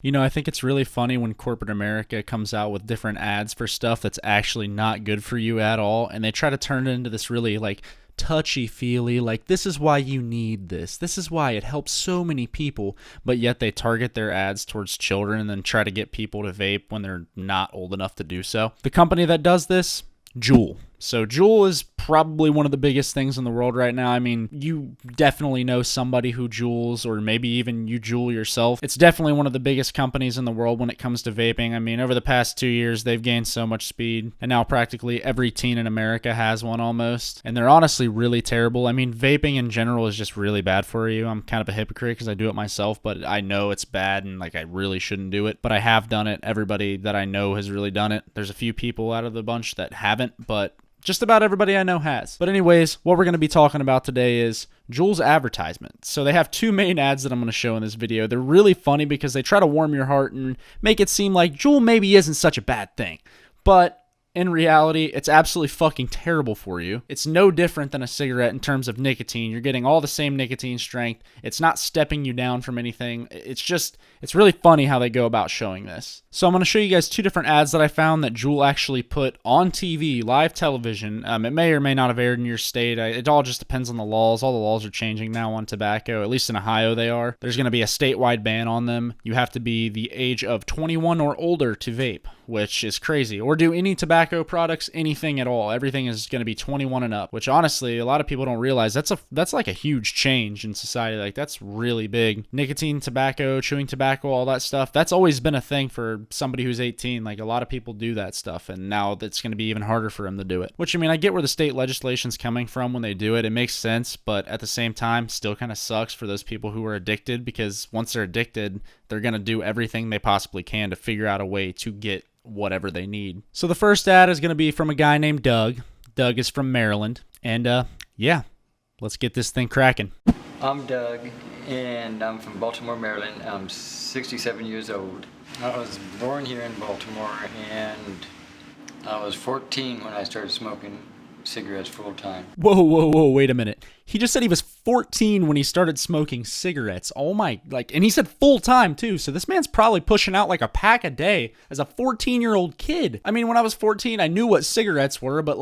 You know, I think it's really funny when corporate America comes out with different ads for stuff that's actually not good for you at all, and they try to turn it into this really like touchy-feely, like this is why you need this. This is why it helps so many people, but yet they target their ads towards children and then try to get people to vape when they're not old enough to do so. The company that does this, Juul. So Juul is probably one of the biggest things in the world right now. I mean, you definitely know somebody who Juuls, or maybe even you Juul yourself. It's definitely one of the biggest companies in the world when it comes to vaping. I mean, over the past 2 years, they've gained so much speed, and now practically every teen in America has one almost. And they're honestly really terrible. I mean, vaping in general is just really bad for you. I'm kind of a hypocrite because I do it myself, but I know it's bad and like I really shouldn't do it. But I have done it. Everybody that I know has really done it. There's a few people out of the bunch that haven't, but just about everybody I know has. But anyways, what we're going to be talking about today is Juul's advertisement. So they have two main ads that I'm going to show in this video. They're really funny because they try to warm your heart and make it seem like Juul maybe isn't such a bad thing. But in reality, it's absolutely fucking terrible for you. It's no different than a cigarette in terms of nicotine. You're getting all the same nicotine strength. It's not stepping you down from anything. It's really funny how they go about showing this. So I'm going to show you guys two different ads that I found that Juul actually put on TV, live television. It may or may not have aired in your state. It all just depends on the laws. All the laws are changing now on tobacco. At least in Ohio they are. There's going to be a statewide ban on them. You have to be the age of 21 or older to vape, which is crazy. Or do any tobacco products, anything at all. Everything is going to be 21 and up, which honestly, a lot of people don't realize that's like a huge change in society. Like that's really big. Nicotine, tobacco, chewing tobacco, all that stuff. That's always been a thing for somebody who's 18. Like a lot of people do that stuff, and now it's going to be even harder for them to do it. Which, I mean, I get where the state legislation's coming from when they do it. It makes sense, but at the same time, still kind of sucks for those people who are addicted, because once they're addicted, they're going to do everything they possibly can to figure out a way to get whatever they need. So the first ad is going to be from a guy named Doug. Doug is from Maryland. And yeah, let's get this thing cracking. I'm Doug, and I'm from Baltimore, Maryland. I'm 67 years old. I was born here in Baltimore, and I was 14 when I started smoking cigarettes full time. Whoa, wait a minute. He just said he was 14 when he started smoking cigarettes. Oh my, and he said full time too. So this man's probably pushing out like a pack a day as a 14-year-old kid. I mean, when I was 14, I knew what cigarettes were, but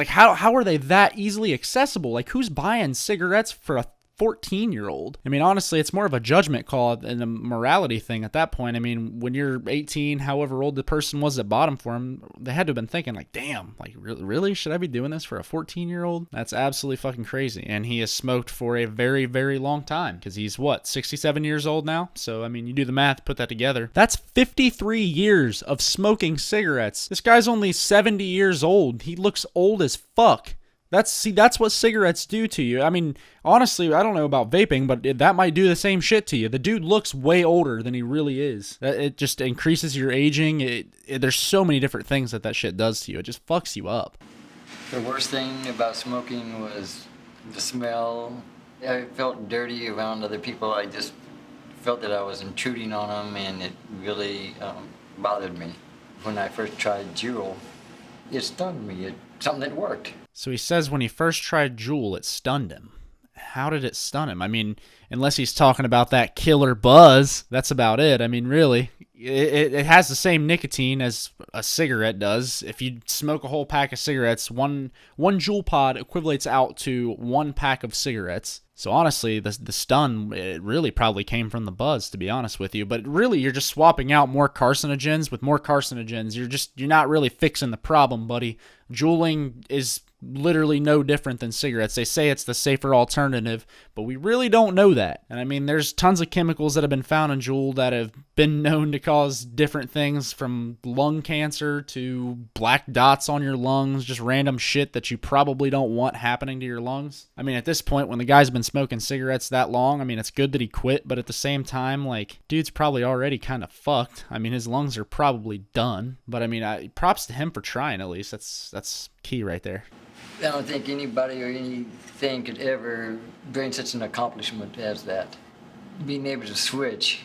how are they that easily accessible? Like, who's buying cigarettes for a 14-year-old? I mean, honestly, it's more of a judgment call and a morality thing at that point. I mean, when you're 18, however old the person was that bought them for him, they had to have been thinking like, damn, like really? Should I be doing this for a 14-year-old? That's absolutely fucking crazy. And he has smoked for a very, very long time, because he's 67 years old now? So, I mean, you do the math, put that together. That's 53 years of smoking cigarettes. This guy's only 70 years old. He looks old as fuck. That's what cigarettes do to you. I mean, honestly, I don't know about vaping, but that might do the same shit to you. The dude looks way older than he really is. It just increases your aging. There's so many different things that shit does to you. It just fucks you up. The worst thing about smoking was the smell. I felt dirty around other people. I just felt that I was intruding on them, and it really bothered me. When I first tried Juul, it stunned me. Something that worked. So he says when he first tried Juul, it stunned him. How did it stun him? I mean, unless he's talking about that killer buzz, that's about it. I mean, really, it has the same nicotine as a cigarette does. If you smoke a whole pack of cigarettes, one Juul pod equivalates out to 1 pack of cigarettes. So honestly, the stun, it really probably came from the buzz, to be honest with you. But really, you're just swapping out more carcinogens with more carcinogens. You're not really fixing the problem, buddy. Juuling is literally no different than cigarettes. They say it's the safer alternative, but we really don't know that. And I mean, there's tons of chemicals that have been found in Juul that have been known to cause different things, from lung cancer to black dots on your lungs, just random shit that you probably don't want happening to your lungs. I mean, at this point, when the guy's been smoking cigarettes that long, I mean, it's good that he quit, but at the same time, like, dude's probably already kind of fucked. I mean, his lungs are probably done, but I mean, props to him for trying, at least. That's key right there. I don't think anybody or anything could ever bring such an accomplishment as that. Being able to switch.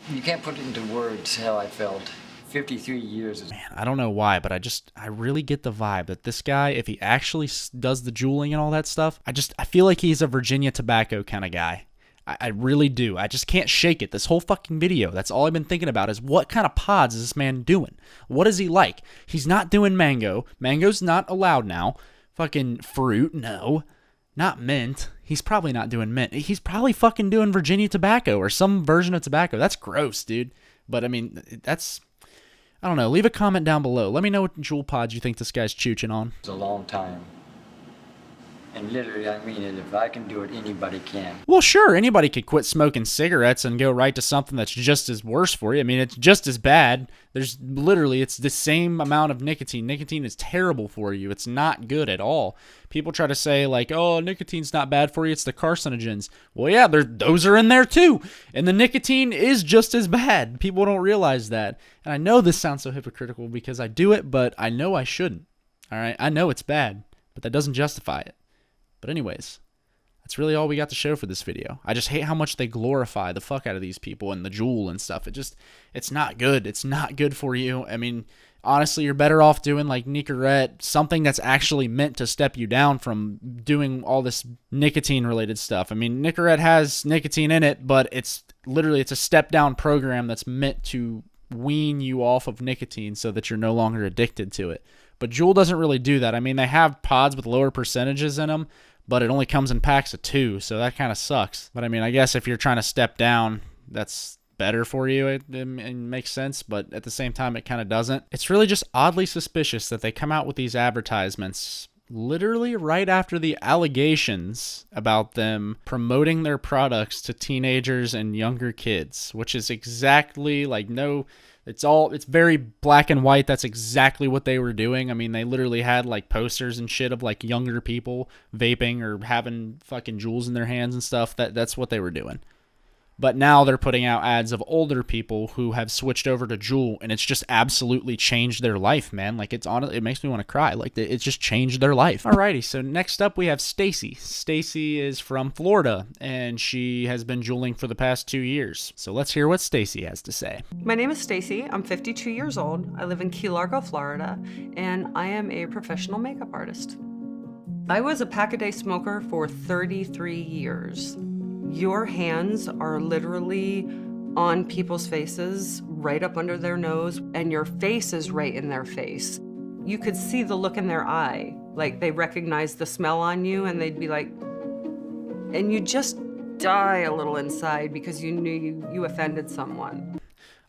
You can't put it into words how I felt. 53 years. Man, I don't know why, but I really get the vibe that this guy, if he actually does the Juuling and all that stuff, I feel like he's a Virginia Tobacco kind of guy. I really do. I just can't shake it. This whole fucking video, that's all I've been thinking about is what kind of pods is this man doing? What is he like? He's not doing mango. Mango's not allowed now. Fucking fruit, no. Not mint. He's probably not doing mint. He's probably fucking doing Virginia tobacco or some version of tobacco. That's gross, dude. But, I mean, that's... I don't know. Leave a comment down below. Let me know what Juul pods you think this guy's chooching on. It's a long time. And literally, I mean it. If I can do it, anybody can. Well, sure, anybody could quit smoking cigarettes and go right to something that's just as worse for you. I mean, it's just as bad. There's literally, it's the same amount of nicotine. Nicotine is terrible for you. It's not good at all. People try to say, like, oh, nicotine's not bad for you. It's the carcinogens. Well, yeah, those are in there too. And the nicotine is just as bad. People don't realize that. And I know this sounds so hypocritical because I do it, but I know I shouldn't. All right? I know it's bad, but that doesn't justify it. But anyways, that's really all we got to show for this video. I just hate how much they glorify the fuck out of these people and the Juul and stuff. It's not good. It's not good for you. I mean, honestly, you're better off doing like Nicorette, something that's actually meant to step you down from doing all this nicotine-related stuff. I mean, Nicorette has nicotine in it, but it's a step-down program that's meant to wean you off of nicotine so that you're no longer addicted to it. But Juul doesn't really do that. I mean, they have pods with lower percentages in them, but it only comes in packs of 2, so that kind of sucks. But I mean, I guess if you're trying to step down, that's better for you. It makes sense, but at the same time, it kind of doesn't. It's really just oddly suspicious that they come out with these advertisements literally right after the allegations about them promoting their products to teenagers and younger kids, which is exactly like it's very black and white. That's exactly what they were doing. I mean, they literally had like posters and shit of like younger people vaping or having fucking Juuls in their hands and stuff. That's what they were doing. But now they're putting out ads of older people who have switched over to Juul, and it's just absolutely changed their life, man. Like, it makes me want to cry. Like, it's just changed their life. Alrighty, so next up we have Stacy. Stacy is from Florida, and she has been Juuling for the past 2 years. So let's hear what Stacy has to say. My name is Stacy. I'm 52 years old. I live in Key Largo, Florida, and I am a professional makeup artist. I was a pack-a-day smoker for 33 years. Your hands are literally on people's faces, right up under their nose, and your face is right in their face. You could see the look in their eye, like they recognize the smell on you and they'd be like, and you just die a little inside because you knew you offended someone.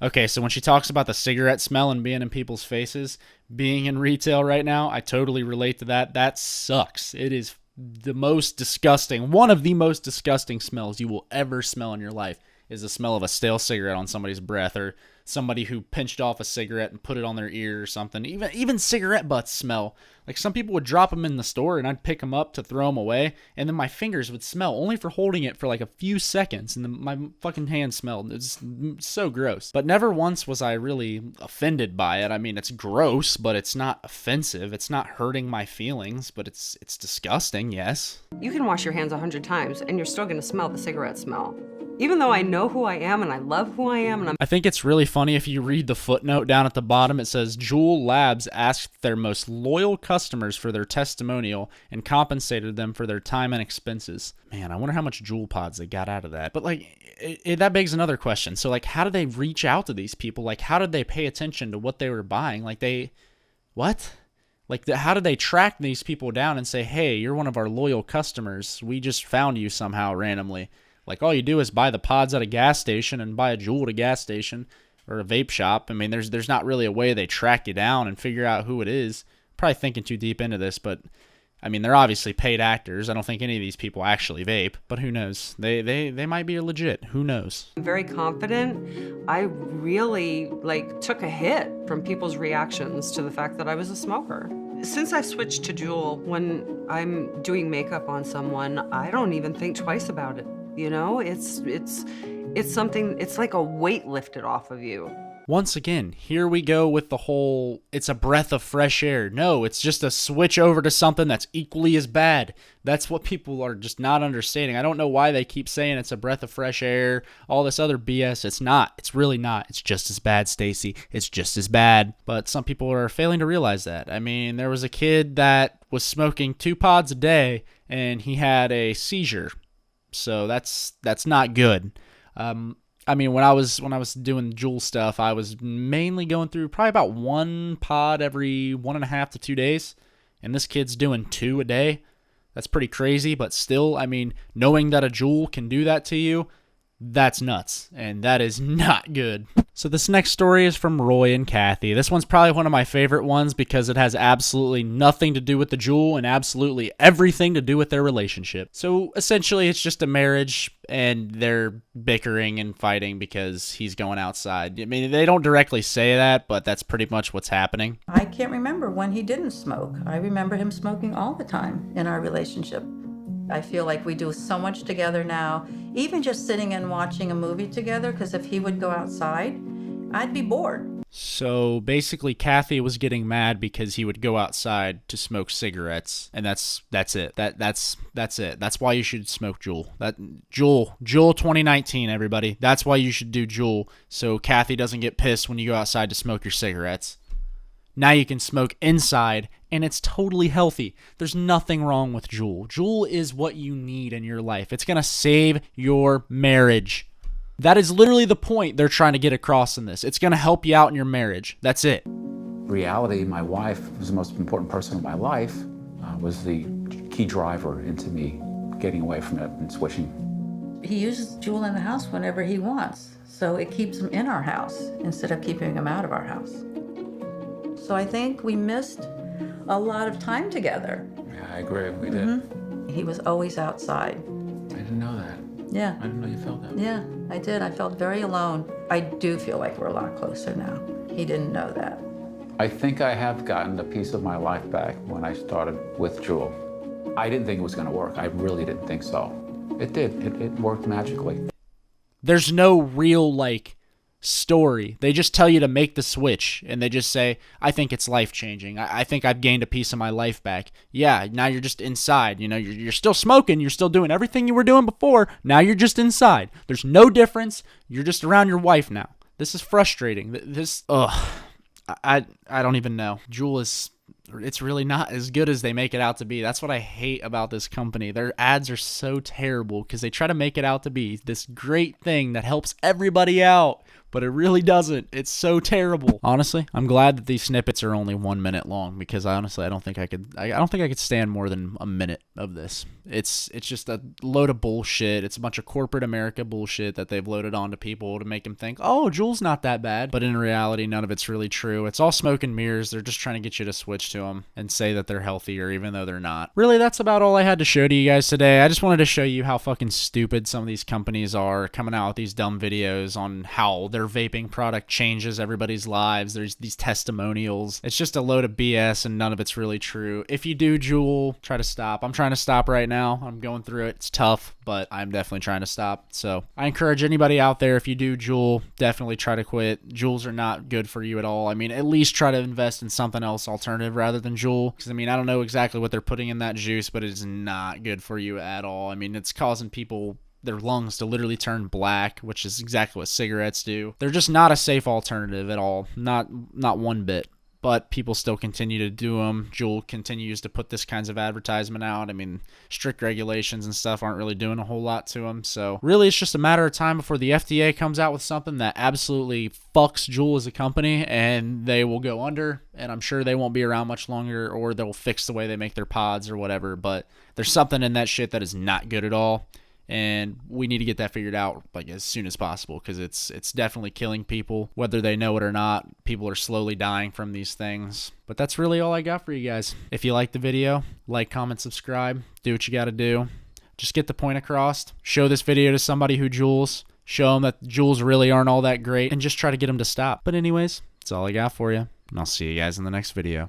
Okay, so when she talks about the cigarette smell and being in people's faces, being in retail right now, I totally relate to that. That sucks. It is the most disgusting, one of the most disgusting smells you will ever smell in your life is the smell of a stale cigarette on somebody's breath, or somebody who pinched off a cigarette and put it on their ear or something. Even cigarette butts smell. Like, some people would drop them in the store and I'd pick them up to throw them away, and then my fingers would smell only for holding it for like a few seconds, and then my fucking hand smelled. It's so gross. But never once was I really offended by it. I mean, it's gross, but it's not offensive. It's not hurting my feelings, but it's disgusting, yes. You can wash your hands 100 times and you're still gonna smell the cigarette smell. Even though I know who I am and I love who I am, and I think it's really funny if you read the footnote down at the bottom. It says Juul Labs asked their most loyal customers for their testimonial and compensated them for their time and expenses. Man, I wonder how much Juul pods they got out of that. But like, that begs another question. So like, how did they reach out to these people? Like, how did they pay attention to what they were buying? Like, how did they track these people down and say, hey, you're one of our loyal customers. We just found you somehow randomly. Like, all you do is buy the pods at a gas station and buy a Juul at a gas station or a vape shop. I mean, there's not really a way they track you down and figure out who it is. Probably thinking too deep into this, but I mean, they're obviously paid actors. I don't think any of these people actually vape, but who knows? They might be legit. Who knows? I'm very confident. I really took a hit from people's reactions to the fact that I was a smoker. Since I switched to Juul, when I'm doing makeup on someone, I don't even think twice about it. You know, it's something, it's like a weight lifted off of you. Once again, here we go with the whole, it's a breath of fresh air. No, it's just a switch over to something that's equally as bad. That's what people are just not understanding. I don't know why they keep saying it's a breath of fresh air, all this other BS. It's not. It's really not. It's just as bad, Stacy. It's just as bad. But some people are failing to realize that. I mean, there was a kid that was smoking 2 pods a day, and he had a seizure. So that's not good. I mean, when I was doing Juul stuff, I was mainly going through probably about 1 pod every 1.5 to 2 days, and this kid's doing 2 a day. That's pretty crazy, but still, I mean, knowing that a Juul can do that to you, that's nuts, and that is not good. So this next story is from Roy and Kathy. This one's probably one of my favorite ones because it has absolutely nothing to do with the Juul and absolutely everything to do with their relationship. So essentially it's just a marriage and they're bickering and fighting because he's going outside. I mean, they don't directly say that, but that's pretty much what's happening. I can't remember when he didn't smoke. I remember him smoking all the time in our relationship. I feel like we do so much together now, even just sitting and watching a movie together, because if he would go outside, I'd be bored. So basically Kathy was getting mad because he would go outside to smoke cigarettes, and that's it. That's it. That's why you should smoke Juul. Juul 2019, everybody. That's why you should do Juul, so Kathy doesn't get pissed when you go outside to smoke your cigarettes. Now you can smoke inside, and it's totally healthy. There's nothing wrong with Juul. Juul is what you need in your life. It's going to save your marriage. That is literally the point they're trying to get across in this. It's going to help you out in your marriage. That's it. Reality, my wife was the most important person in my life, was the key driver into me getting away from it and switching. He uses Juul in the house whenever he wants, so it keeps him in our house instead of keeping him out of our house. So I think we missed a lot of time together. Yeah, I agree. We did. He was always outside. I didn't know that. Yeah. I didn't know you felt that way. Yeah, I did. I felt very alone. I do feel like we're a lot closer now. He didn't know that. I think I have gotten a piece of my life back when I started with Juul. I didn't think it was going to work. I really didn't think so. It did. It worked magically. There's no real, story. They just tell you to make the switch, and they just say, I think it's life-changing. I think I've gained a piece of my life back. Yeah, now you're just inside. You know, you're still smoking. You're still doing everything you were doing before. Now you're just inside. There's no difference. You're just around your wife now. This is frustrating. I don't even know. Juul it's really not as good as they make it out to be. That's what I hate about this company. Their ads are so terrible because they try to make it out to be this great thing that helps everybody out, but it really doesn't. It's so terrible. Honestly, I'm glad that these snippets are only 1 minute long because I don't think I could stand more than a minute of this. It's just a load of bullshit. It's a bunch of corporate America bullshit that they've loaded onto people to make them think, oh, Juul's not that bad. But in reality, none of it's really true. It's all smoke and mirrors. They're just trying to get you to switch to them and say that they're healthier even though they're not. Really, that's about all I had to show to you guys today. I just wanted to show you how fucking stupid some of these companies are coming out with these dumb videos on how their vaping product changes everybody's lives. There's these testimonials. It's just a load of BS and none of it's really true. If you do Juul, try to stop. I'm trying to stop right now. I'm going through it. It's tough, but I'm definitely trying to stop. So I encourage anybody out there, if you do Juul, definitely try to quit. Juuls are not good for you at all. I mean, at least try to invest in something else alternative rather than Juul. Because, I mean, I don't know exactly what they're putting in that juice, but it is not good for you at all. I mean, it's causing people, their lungs to literally turn black, which is exactly what cigarettes do. They're just not a safe alternative at all. Not one bit. But people still continue to do them. Juul continues to put this kinds of advertisement out. I mean, strict regulations and stuff aren't really doing a whole lot to them. So really, it's just a matter of time before the FDA comes out with something that absolutely fucks Juul as a company, and they will go under. And I'm sure they won't be around much longer, or they'll fix the way they make their pods or whatever. But there's something in that shit that is not good at all. And we need to get that figured out as soon as possible because it's definitely killing people, whether they know it or not. People are slowly dying from these things. But that's really all I got for you guys. If you like the video, like, comment, subscribe. Do what you got to do. Just get the point across. Show this video to somebody who Juuls. Show them that Juuls really aren't all that great. And just try to get them to stop. But anyways, that's all I got for you. And I'll see you guys in the next video.